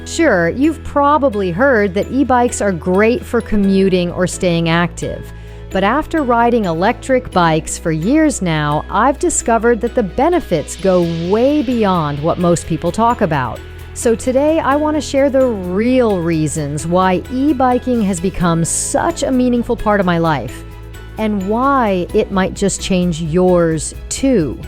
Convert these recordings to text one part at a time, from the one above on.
Sure, you've probably heard that e-bikes are great for commuting or staying active. But after riding electric bikes for years now, I've discovered that the benefits go way beyond what most people talk about. So today I want to share the real reasons why e-biking has become such a meaningful part of my life, and why it might just change yours too.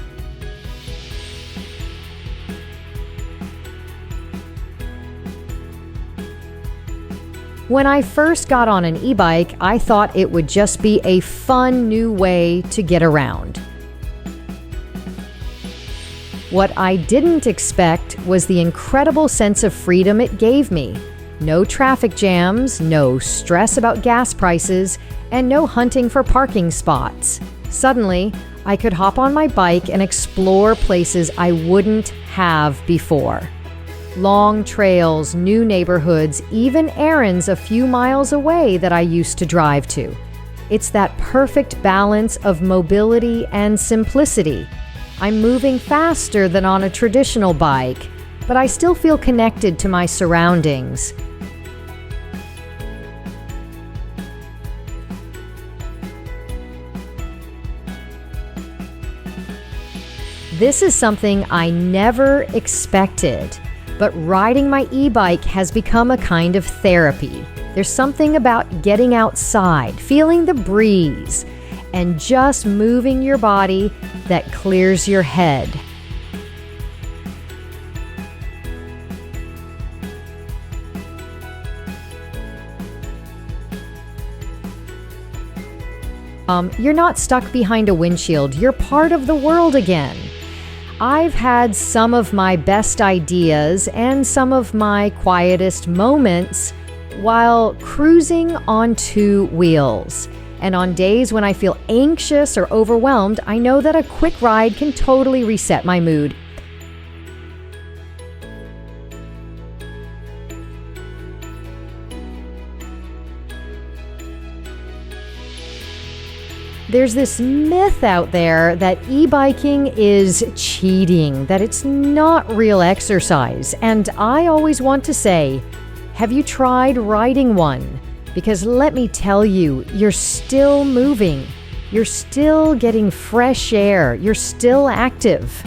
When I first got on an e-bike, I thought it would just be a fun new way to get around. What I didn't expect was the incredible sense of freedom it gave me. No traffic jams, no stress about gas prices, and no hunting for parking spots. Suddenly, I could hop on my bike and explore places I wouldn't have before. Long trails, new neighborhoods, even errands a few miles away that I used to drive to. It's that perfect balance of mobility and simplicity. I'm moving faster than on a traditional bike, but I still feel connected to my surroundings. This is something I never expected. But riding my e-bike has become a kind of therapy. There's something about getting outside, feeling the breeze, and just moving your body that clears your head. You're not stuck behind a windshield. You're part of the world again. I've had some of my best ideas and some of my quietest moments while cruising on two wheels. And on days when I feel anxious or overwhelmed, I know that a quick ride can totally reset my mood. There's this myth out there that e-biking is cheating, that it's not real exercise. And I always want to say, have you tried riding one? Because let me tell you, you're still moving. You're still getting fresh air. You're still active.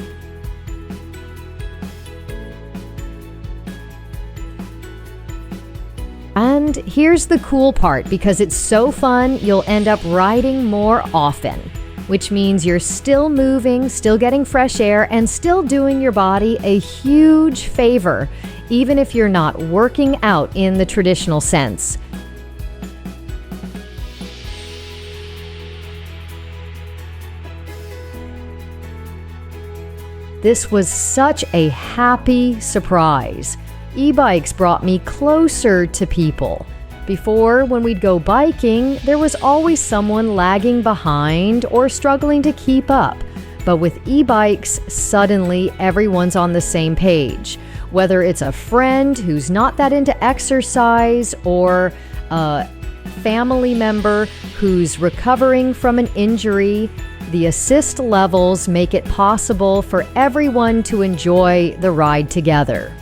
And here's the cool part, because it's so fun, you'll end up riding more often, which means you're still moving, still getting fresh air, and still doing your body a huge favor, even if you're not working out in the traditional sense. This was such a happy surprise. E-bikes brought me closer to people. Before, when we'd go biking, there was always someone lagging behind or struggling to keep up. But with e-bikes, suddenly everyone's on the same page. Whether it's a friend who's not that into exercise or a family member who's recovering from an injury, the assist levels make it possible for everyone to enjoy the ride together.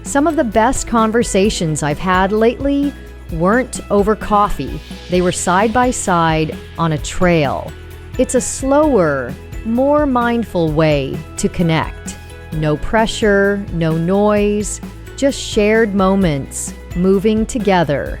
Some of the best conversations I've had lately weren't over coffee. They were side by side on a trail. It's a slower, more mindful way to connect. No pressure, no noise, just shared moments, moving together.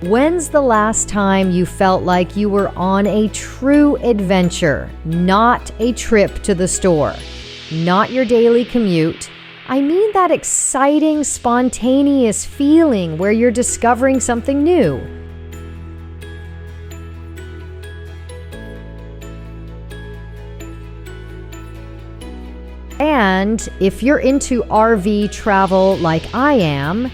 When's the last time you felt like you were on a true adventure, not a trip to the store, not your daily commute? I mean that exciting, spontaneous feeling where you're discovering something new. And if you're into RV travel like I am,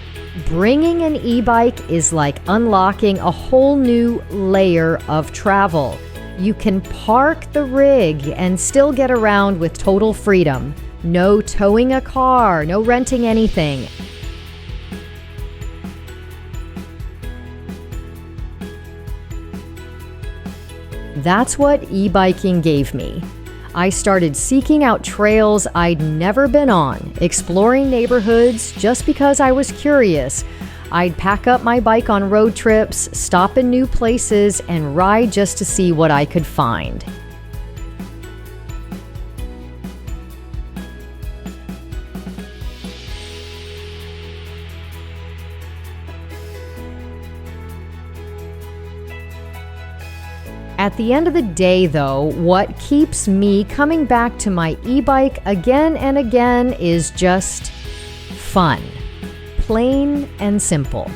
bringing an e-bike is like unlocking a whole new layer of travel. You can park the rig and still get around with total freedom. No towing a car, no renting anything. That's what e-biking gave me. I started seeking out trails I'd never been on, exploring neighborhoods just because I was curious. I'd pack up my bike on road trips, stop in new places, and ride just to see what I could find. At the end of the day, though, what keeps me coming back to my e-bike again and again is just fun. Plain and simple.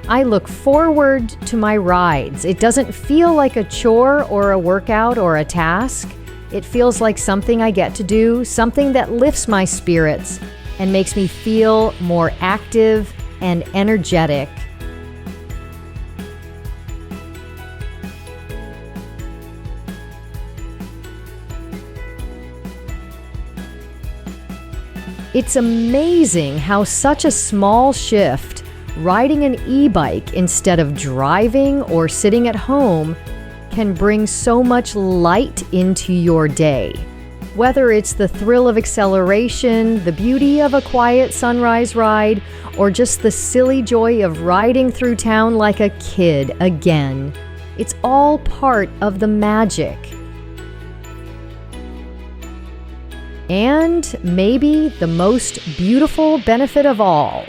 I look forward to my rides. It doesn't feel like a chore or a workout or a task. It feels like something I get to do, something that lifts my spirits and makes me feel more active and energetic. It's amazing how such a small shift, riding an e-bike instead of driving or sitting at home, can bring so much light into your day. Whether it's the thrill of acceleration, the beauty of a quiet sunrise ride, or just the silly joy of riding through town like a kid again, it's all part of the magic. And maybe the most beautiful benefit of all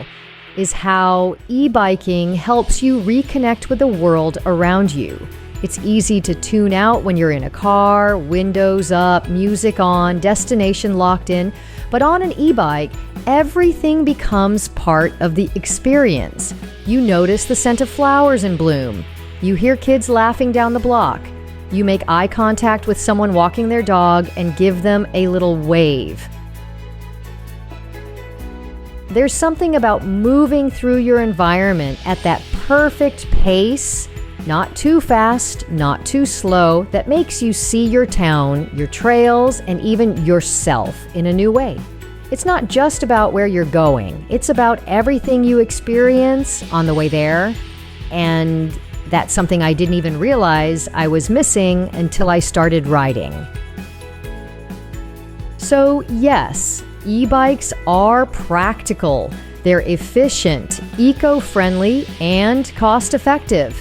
is how e-biking helps you reconnect with the world around you. It's easy to tune out when you're in a car, windows up, music on, destination locked in. But on an e-bike, everything becomes part of the experience. You notice the scent of flowers in bloom. You hear kids laughing down the block. You make eye contact with someone walking their dog and give them a little wave. There's something about moving through your environment at that perfect pace, not too fast, not too slow, that makes you see your town, your trails, and even yourself in a new way. It's not just about where you're going. It's about everything you experience on the way there, and that's something I didn't even realize I was missing until I started riding. So yes, e-bikes are practical. They're efficient, eco-friendly, and cost-effective.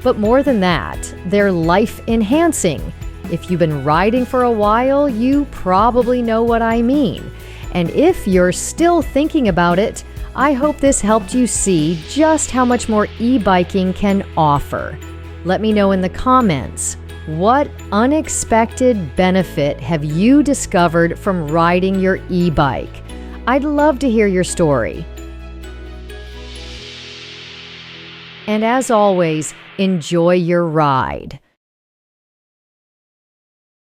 But more than that, they're life-enhancing. If you've been riding for a while, you probably know what I mean. And if you're still thinking about it, I hope this helped you see just how much more e-biking can offer. Let me know in the comments, what unexpected benefit have you discovered from riding your e-bike? I'd love to hear your story. And as always, enjoy your ride.